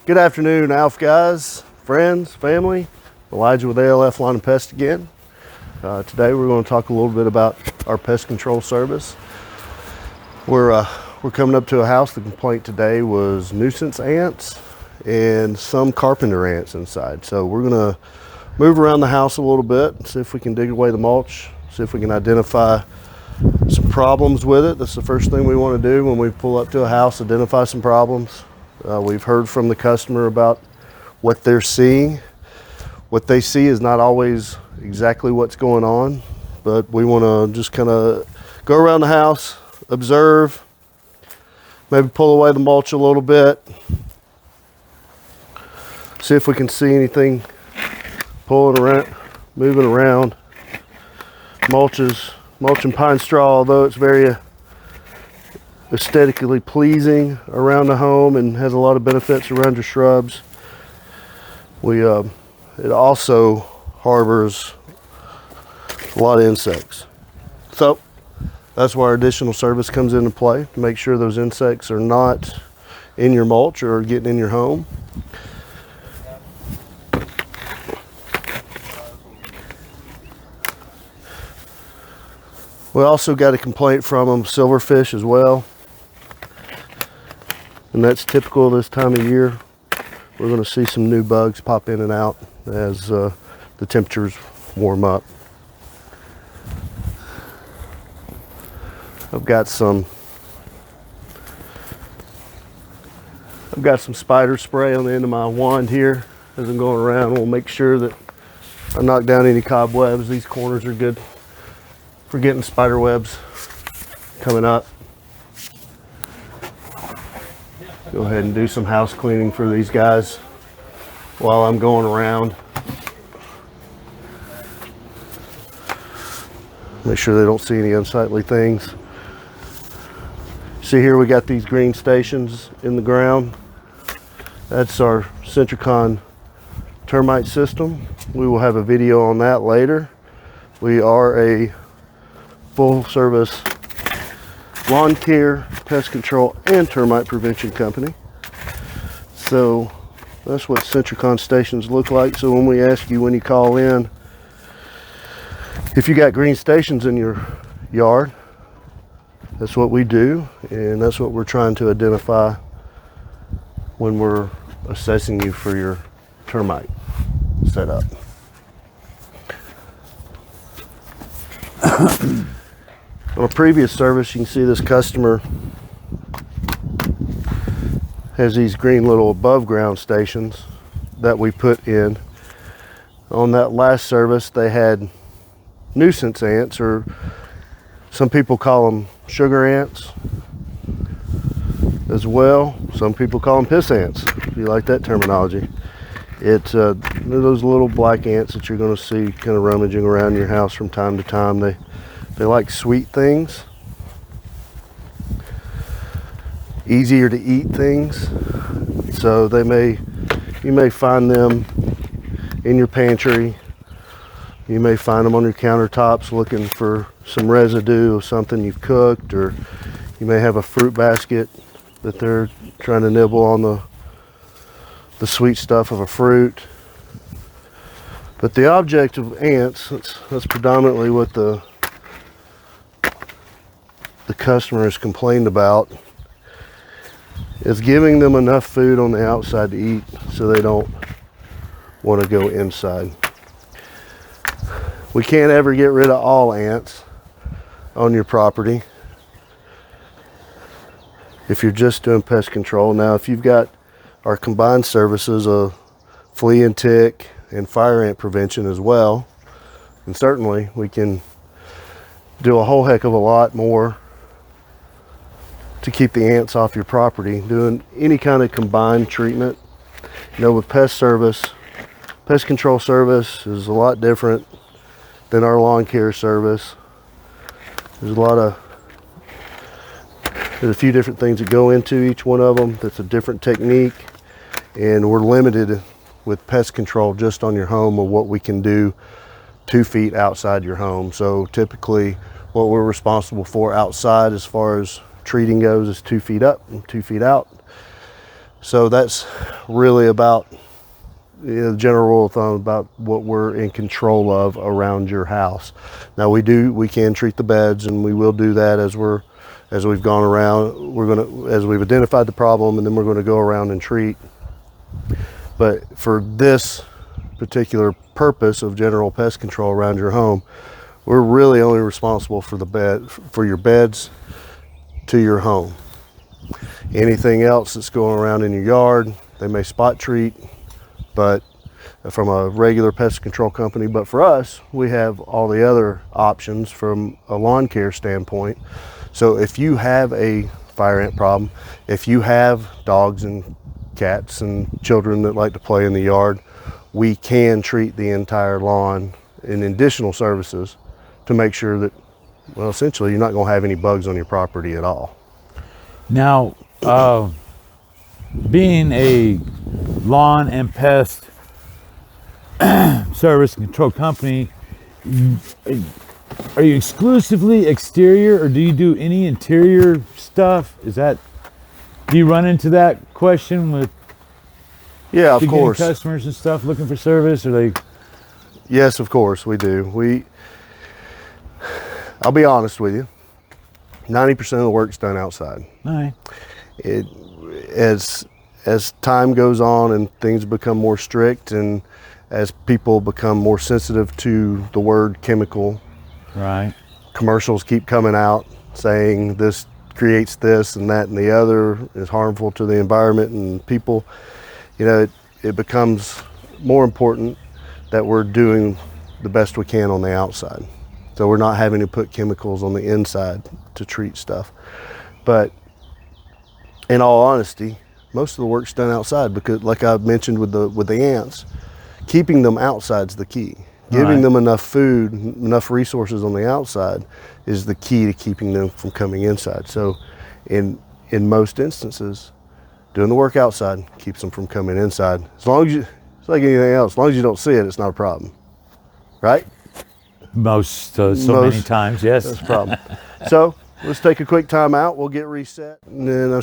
Good afternoon, ALF guys, friends, family. Elijah with ALF Lawn and Pest again. Today we're going to talk a little bit about our pest control service. We're coming up to a house. The complaint today was nuisance ants and some carpenter ants inside. So we're going to move around the house a little bit, see if we can dig away the mulch, see if we can identify some problems with it. That's the first thing we want to do when we pull up to a house, identify some problems. We've heard from the customer about what they're seeing. What they see is not always exactly what's going on, but we want to just kind of go around the house, observe, maybe pull away the mulch a little bit, see if we can see anything pulling around, moving around. Mulch and pine straw, although it's very aesthetically pleasing around the home and has a lot of benefits around your shrubs, it also harbors a lot of insects. So that's where our additional service comes into play, to make sure those insects are not in your mulch or getting in your home. We also got a complaint from them, silverfish as well. And that's typical this time of year. We're going to see some new bugs pop in and out as the temperatures warm up. I've got some spider spray on the end of my wand here as I'm going around. We'll make sure that I knock down any cobwebs. These corners are good for getting spider webs coming up. Go ahead and do some house cleaning for these guys while I'm going around. Make sure they don't see any unsightly things. See here, we got these green stations in the ground. That's our Centricon termite system. We will have a video on that later. We are a full service lawn care, pest control, and termite prevention company. So that's what Centricon stations look like. So when we ask you, when you call in, if you got green stations in your yard, that's what we do, and that's what we're trying to identify when we're assessing you for your termite setup. On a previous service, you can see this customer has these green little above ground stations that we put in. On that last service, they had nuisance ants, or some people call them sugar ants as well. Some people call them piss ants, if you like that terminology. It's those little black ants that you're going to see kind of rummaging around your house from time to time. They like sweet things, easier to eat things. So you may find them in your pantry. You may find them on your countertops looking for some residue of something you've cooked, or you may have a fruit basket that they're trying to nibble on the sweet stuff of a fruit. But the object of ants, that's predominantly what the customer has complained about, is giving them enough food on the outside to eat so they don't want to go inside. We can't ever get rid of all ants on your property if you're just doing pest control. Now, if you've got our combined services of flea and tick and fire ant prevention as well, and certainly we can do a whole heck of a lot more to keep the ants off your property, doing any kind of combined treatment. You know, with pest control service is a lot different than our lawn care service. There's a few different things that go into each one of them. That's a different technique, and we're limited with pest control just on your home of what we can do 2 feet outside your home. So typically what we're responsible for outside as far as treating goes is 2 feet up and 2 feet out. So that's really about the general rule of thumb about what we're in control of around your house. Now we can treat the beds, and we will do that as we've gone around. As we've identified the problem, and then we're going to go around and treat. But for this particular purpose of general pest control around your home, we're really only responsible for your beds to your home. Anything else that's going around in your yard, they may spot treat, but from a regular pest control company. But for us, we have all the other options from a lawn care standpoint. So if you have a fire ant problem, if you have dogs and cats and children that like to play in the yard, we can treat the entire lawn in additional services to make sure that, well, essentially you're not going to have any bugs on your property at all. Now, being a lawn and pest service control company, are you exclusively exterior, or do you do any interior stuff? Do you run into that question with Yeah, of course. customers and stuff looking for service? Or they? Yes, of course we do. I'll be honest with you. 90% of the work's done outside. All right. As time goes on and things become more strict, and as people become more sensitive to the word chemical, Right. commercials keep coming out saying this creates this and that and the other, is harmful to the environment and people. It becomes more important that we're doing the best we can on the outside. So we're not having to put chemicals on the inside to treat stuff. But in all honesty, most of the work's done outside, because like I mentioned with the ants, keeping them outside's the key. Giving them enough food, enough resources on the outside is the key to keeping them from coming inside. So in most instances, doing the work outside keeps them from coming inside. As long as it's like anything else, as long as you don't see it, it's not a problem, right? Many times, yes. That's a problem. So let's take a quick time out. We'll get reset, and then I'll